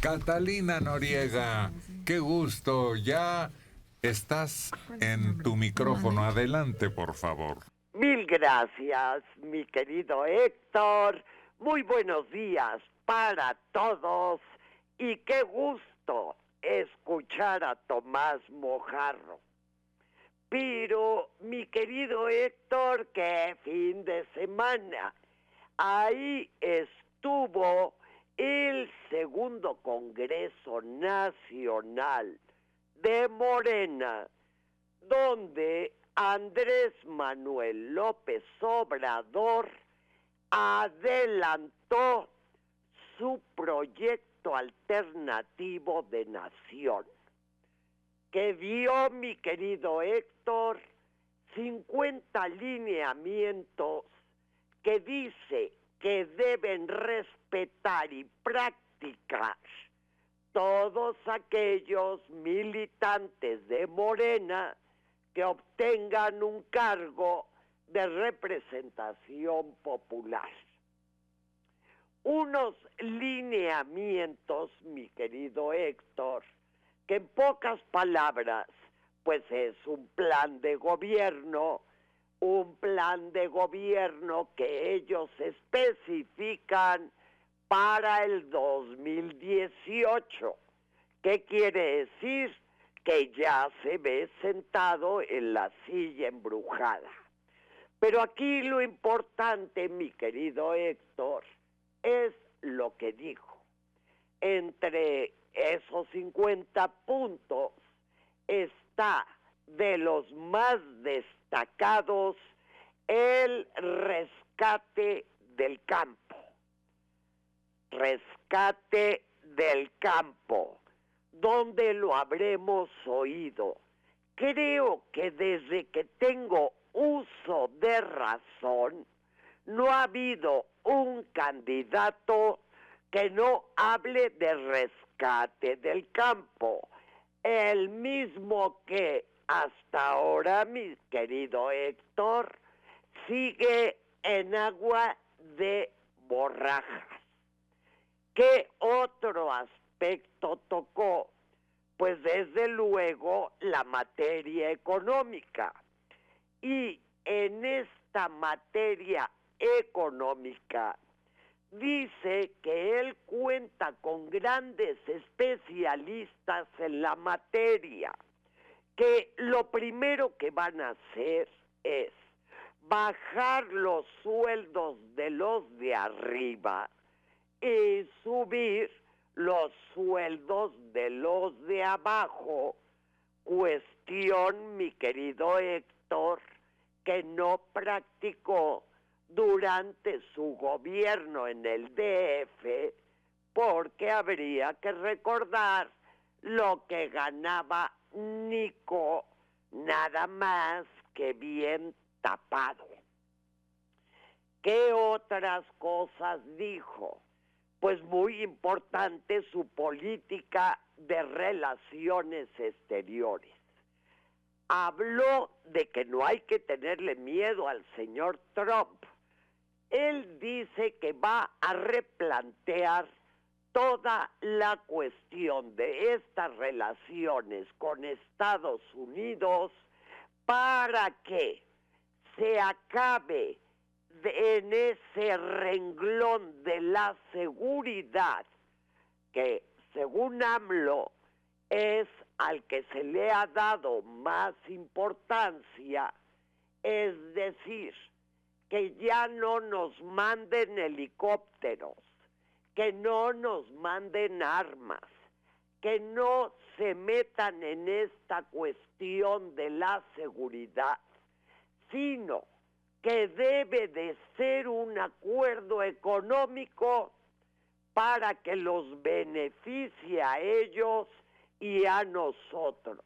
Catalina Noriega, qué gusto, ya estás en tu micrófono, adelante por favor. Mil gracias, mi querido Héctor. Muy buenos días para todos y qué gusto escuchar a Tomás Mojarro. Pero, mi querido Héctor, qué fin de semana. Ahí estuvo el segundo Congreso Nacional de Morena, donde Andrés Manuel López Obrador adelantó su proyecto alternativo de nación, que dio, mi querido Héctor, 50 lineamientos que dice que deben respetar y practicar todos aquellos militantes de Morena que obtengan un cargo de representación popular. Unos lineamientos, mi querido Héctor, que en pocas palabras, pues es un plan de gobierno que ellos especifican para el 2018. ¿Qué quiere decir? Que ya se ve sentado en la silla embrujada. Pero aquí lo importante, mi querido Héctor, es lo que dijo. Entre esos 50 puntos está de los más destacados el rescate del campo. Rescate del campo. ¿Dónde lo habremos oído? Creo que desde que tengo uso de razón, no ha habido un candidato que no hable de rescate del campo. El mismo que hasta ahora, mi querido Héctor, sigue en agua de borrajas. ¿Qué otro aspecto tocó? Pues desde luego la materia económica. Y en esta materia económica dice que él cuenta con grandes especialistas en la materia, que lo primero que van a hacer es bajar los sueldos de los de arriba y subir los sueldos de los de abajo, cuestión, mi querido Héctor, que no practicó durante su gobierno en el DF, porque habría que recordar lo que ganaba Nico, nada más que bien tapado. ¿Qué otras cosas dijo? Pues muy importante su política de relaciones exteriores. Habló de que no hay que tenerle miedo al señor Trump. Él dice que va a replantear toda la cuestión de estas relaciones con Estados Unidos para que se acabe en ese renglón de la seguridad que, según AMLO, es al que se le ha dado más importancia, es decir, que ya no nos manden helicópteros, que no nos manden armas, que no se metan en esta cuestión de la seguridad, sino que debe de ser un acuerdo económico para que los beneficie a ellos y a nosotros.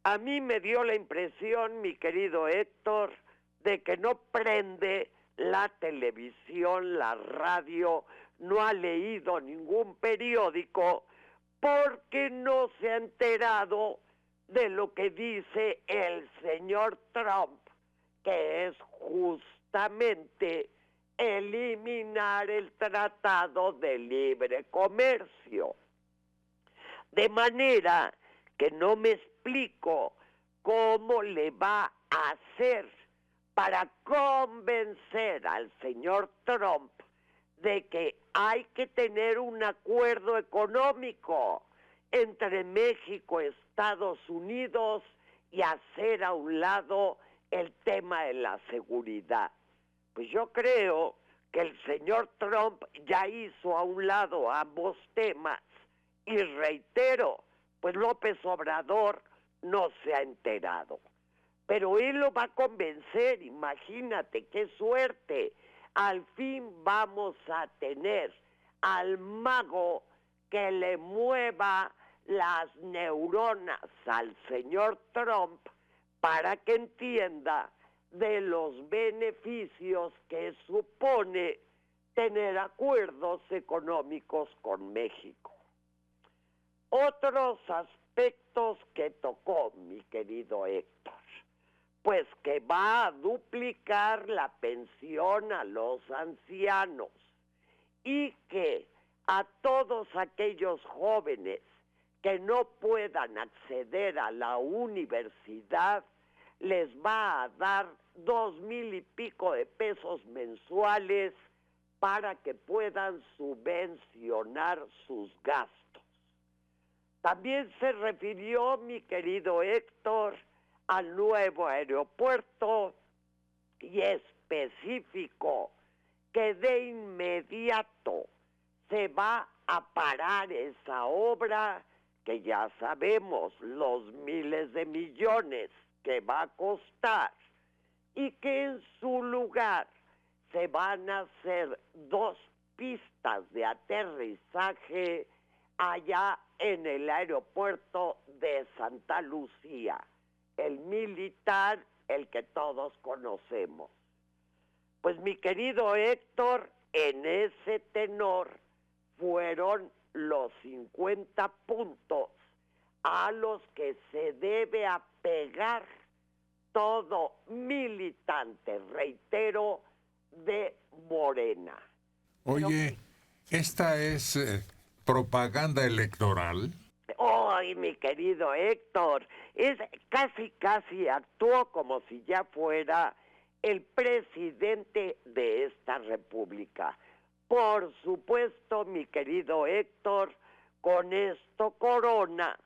A mí me dio la impresión, mi querido Héctor, de que no prende la televisión, la radio, no ha leído ningún periódico porque no se ha enterado de lo que dice el señor Trump, que es justamente eliminar el Tratado de Libre Comercio. De manera que no me explico cómo le va a hacer para convencer al señor Trump de que hay que tener un acuerdo económico entre México y Estados Unidos y hacer a un lado el tema de la seguridad. Pues yo creo que el señor Trump ya hizo a un lado ambos temas y reitero, pues López Obrador no se ha enterado. Pero él lo va a convencer, imagínate qué suerte. Al fin vamos a tener al mago que le mueva las neuronas al señor Trump para que entienda de los beneficios que supone tener acuerdos económicos con México. Otros aspectos que tocó mi querido Héctor, pues que va a duplicar la pensión a los ancianos y que a todos aquellos jóvenes que no puedan acceder a la universidad les va a dar 2,000 y pico de pesos mensuales para que puedan subvencionar sus gastos. También se refirió mi querido Héctor al nuevo aeropuerto y específico que de inmediato se va a parar esa obra que ya sabemos los miles de millones que va a costar y que en su lugar se van a hacer 2 pistas de aterrizaje allá en el aeropuerto de Santa Lucía, el militar, el que todos conocemos. Pues mi querido Héctor, en ese tenor fueron los 50 puntos a los que se debe apegar todo militante, reitero, de Morena. Oye, ¿esta es propaganda electoral? Ay, mi querido Héctor, es casi actuó como si ya fuera el presidente de esta república. Por supuesto, mi querido Héctor, con esto corona,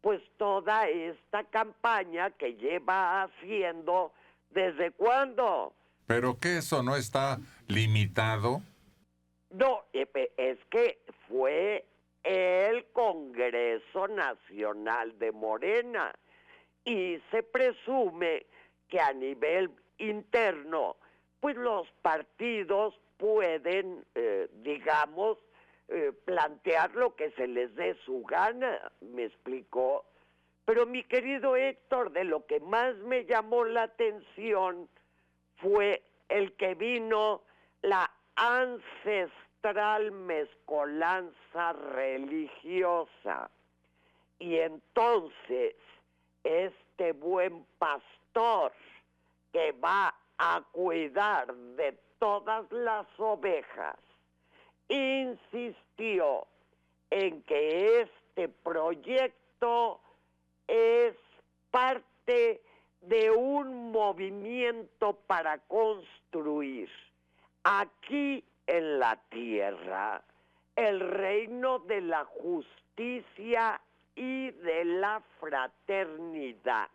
pues toda esta campaña que lleva haciendo, ¿desde cuándo? ¿Pero que eso no está limitado? No, es que fue el Congreso Nacional de Morena y se presume que a nivel interno, pues los partidos pueden, plantear lo que se les dé su gana, ¿me explicó? Pero mi querido Héctor, de lo que más me llamó la atención fue el que vino la ancestral mezcolanza religiosa. Y entonces, este buen pastor que va a cuidar de todas las ovejas, insistió en que este proyecto es parte de un movimiento para construir aquí en la tierra el reino de la justicia y de la fraternidad.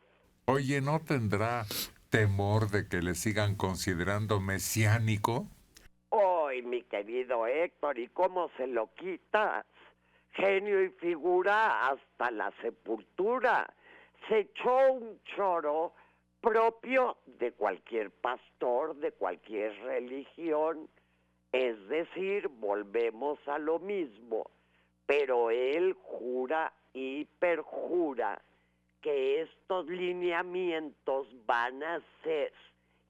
Oye, ¿no tendrá temor de que le sigan considerando mesiánico? Ay, mi querido Héctor, ¿y cómo se lo quitas? Genio y figura hasta la sepultura. Se echó un choro propio de cualquier pastor, de cualquier religión. Es decir, volvemos a lo mismo. Pero él jura y perjura que estos lineamientos van a ser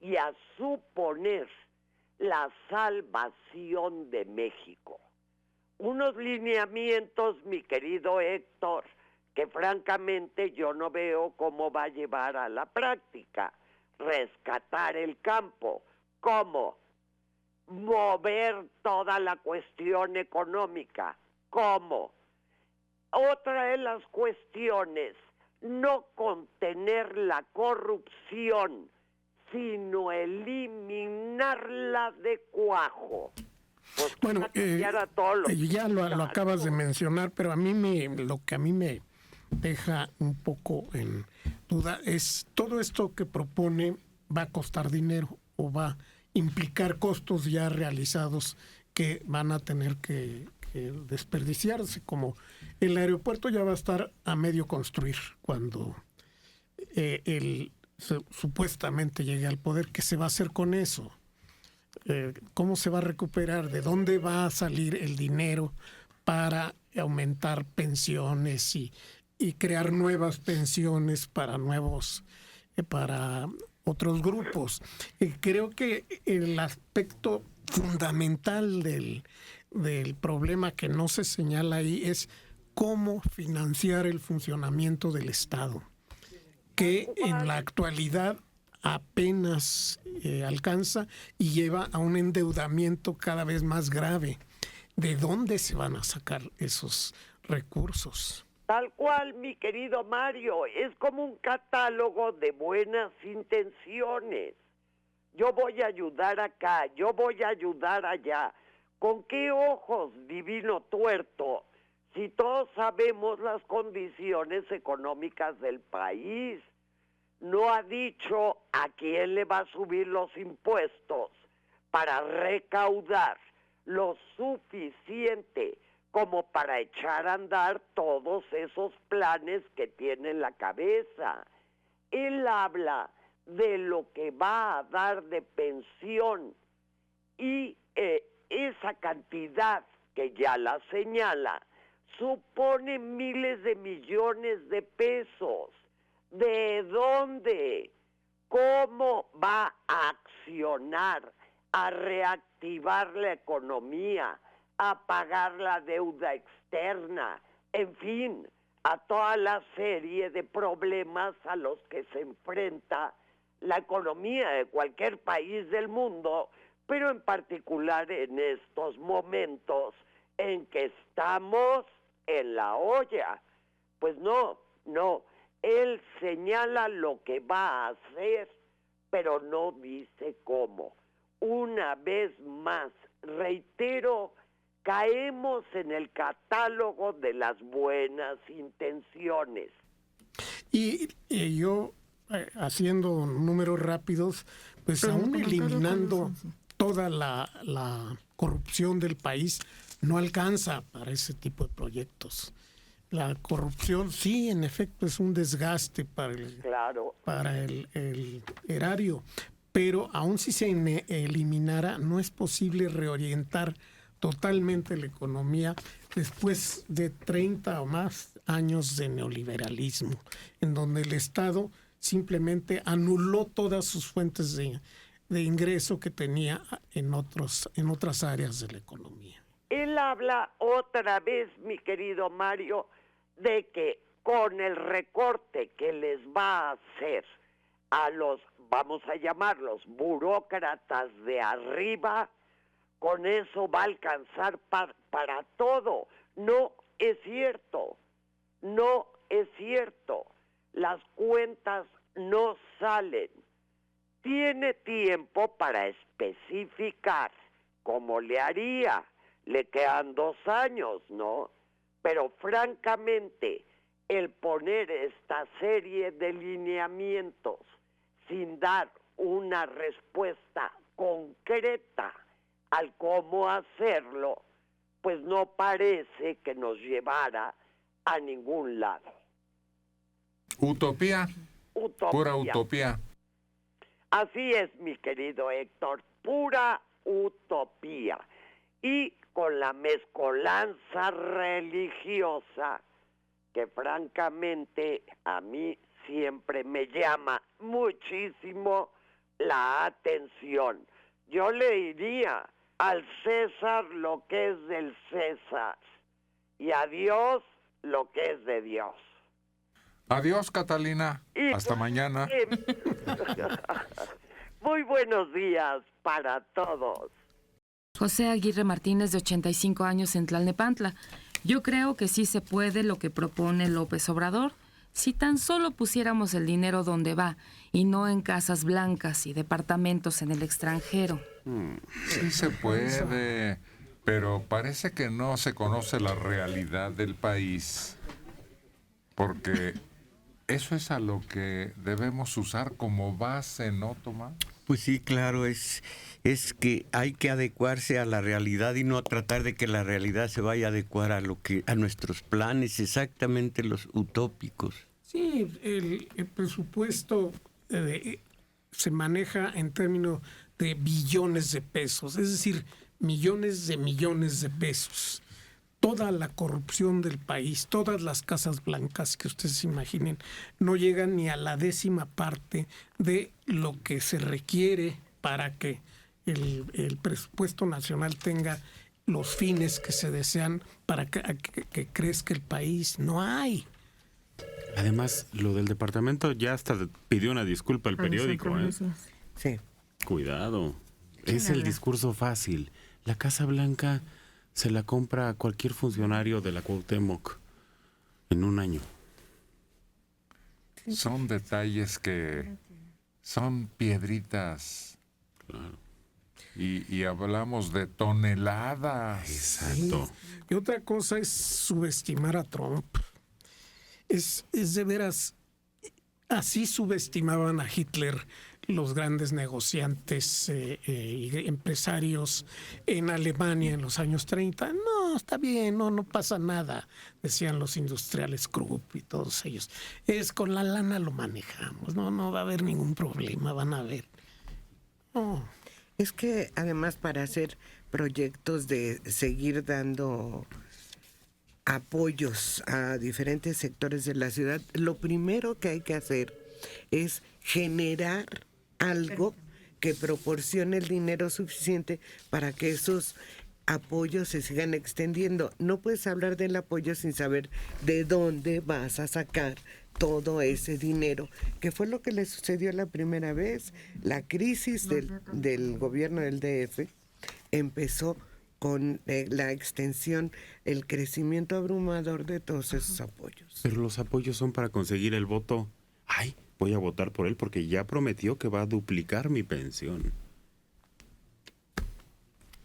y a suponer la salvación de México. Unos lineamientos, mi querido Héctor, que francamente yo no veo cómo va a llevar a la práctica. Rescatar el campo. ¿Cómo? Mover toda la cuestión económica. ¿Cómo? otra de las cuestiones, no contener la corrupción, sino eliminarla de cuajo. Pues Bueno, ya lo acabas de mencionar, pero lo que a mí me deja un poco en duda es todo esto que propone va a costar dinero o va a implicar costos ya realizados que van a tener que desperdiciarse, como el aeropuerto ya va a estar a medio construir cuando supuestamente llegue al poder. ¿Qué se va a hacer con eso? ¿Cómo se va a recuperar? ¿De dónde va a salir el dinero para aumentar pensiones y crear nuevas pensiones para otros grupos? Creo que el aspecto fundamental del problema que no se señala ahí es cómo financiar el funcionamiento del Estado, que en la actualidad apenas alcanza y lleva a un endeudamiento cada vez más grave. ¿De dónde se van a sacar esos recursos? Tal cual, mi querido Mario, es como un catálogo de buenas intenciones. Yo voy a ayudar acá, yo voy a ayudar allá. ¿Con qué ojos, divino tuerto? Si todos sabemos las condiciones económicas del país. No ha dicho a quién le va a subir los impuestos para recaudar lo suficiente como para echar a andar todos esos planes que tiene en la cabeza. Él habla de lo que va a dar de pensión y esa cantidad que ya la señala supone miles de millones de pesos. ¿De dónde? ¿Cómo va a accionar, a reactivar la economía, a pagar la deuda externa? En fin, a toda la serie de problemas a los que se enfrenta la economía de cualquier país del mundo, pero en particular en estos momentos en que estamos en la olla. Pues no. Él señala lo que va a hacer, pero no dice cómo. Una vez más, reitero, caemos en el catálogo de las buenas intenciones. Y yo, haciendo números rápidos, pues aún eliminando toda la corrupción del país, no alcanza para ese tipo de proyectos. La corrupción sí, en efecto, es un desgaste para el erario, pero aún si se eliminara, no es posible reorientar totalmente la economía después de 30 o más años de neoliberalismo, en donde el Estado simplemente anuló todas sus fuentes de ingreso que tenía en otras áreas de la economía. Él habla otra vez, mi querido Mario, de que con el recorte que les va a hacer a los, vamos a llamarlos, burócratas de arriba, con eso va a alcanzar para todo. No es cierto, las cuentas no salen. Tiene tiempo para especificar cómo le haría, le quedan 2 años, ¿no? Pero francamente, el poner esta serie de lineamientos sin dar una respuesta concreta al cómo hacerlo, pues no parece que nos llevara a ningún lado. Utopía. Pura utopía. Así es, mi querido Héctor, pura utopía. Y con la mezcolanza religiosa que francamente a mí siempre me llama muchísimo la atención. Yo le diría al César lo que es del César y a Dios lo que es de Dios. Adiós, Catalina. Hasta mañana. Muy buenos días para todos. José Aguirre Martínez, de 85 años, en Tlalnepantla. Yo creo que sí se puede lo que propone López Obrador, si tan solo pusiéramos el dinero donde va y no en casas blancas y departamentos en el extranjero. Sí se puede, pero parece que no se conoce la realidad del país, porque eso es a lo que debemos usar como base, ¿no, Tomás? Pues sí, claro, es que hay que adecuarse a la realidad y no tratar de que la realidad se vaya a adecuar a nuestros planes, exactamente los utópicos. Sí, el presupuesto se maneja en términos de billones de pesos, es decir, millones de pesos. Toda la corrupción del país, todas las casas blancas que ustedes imaginen, no llegan ni a la 10ª parte de lo que se requiere para que el presupuesto nacional tenga los fines que se desean para que crezca el país. No hay. Además, lo del departamento ya hasta pidió una disculpa al periódico, ¿eh? Sí. Cuidado. Es el discurso fácil. La Casa Blanca se la compra a cualquier funcionario de la Cuauhtémoc en un año. Son detalles que son piedritas. Claro. Y hablamos de toneladas. Exacto. Y otra cosa es subestimar a Trump. Es de veras, así subestimaban a Hitler los grandes negociantes y empresarios en Alemania en los años 30. No, está bien, no pasa nada, decían los industriales Krupp y todos ellos. Es con la lana lo manejamos, no va a haber ningún problema, van a ver. No. Es que además para hacer proyectos de seguir dando apoyos a diferentes sectores de la ciudad, lo primero que hay que hacer es generar algo que proporcione el dinero suficiente para que esos apoyos se sigan extendiendo. No puedes hablar del apoyo sin saber de dónde vas a sacar todo ese dinero, que fue lo que le sucedió la primera vez. La crisis del gobierno del DF empezó con la extensión, el crecimiento abrumador de todos esos apoyos. Pero los apoyos son para conseguir el voto. Ay, voy a votar por él porque ya prometió que va a duplicar mi pensión.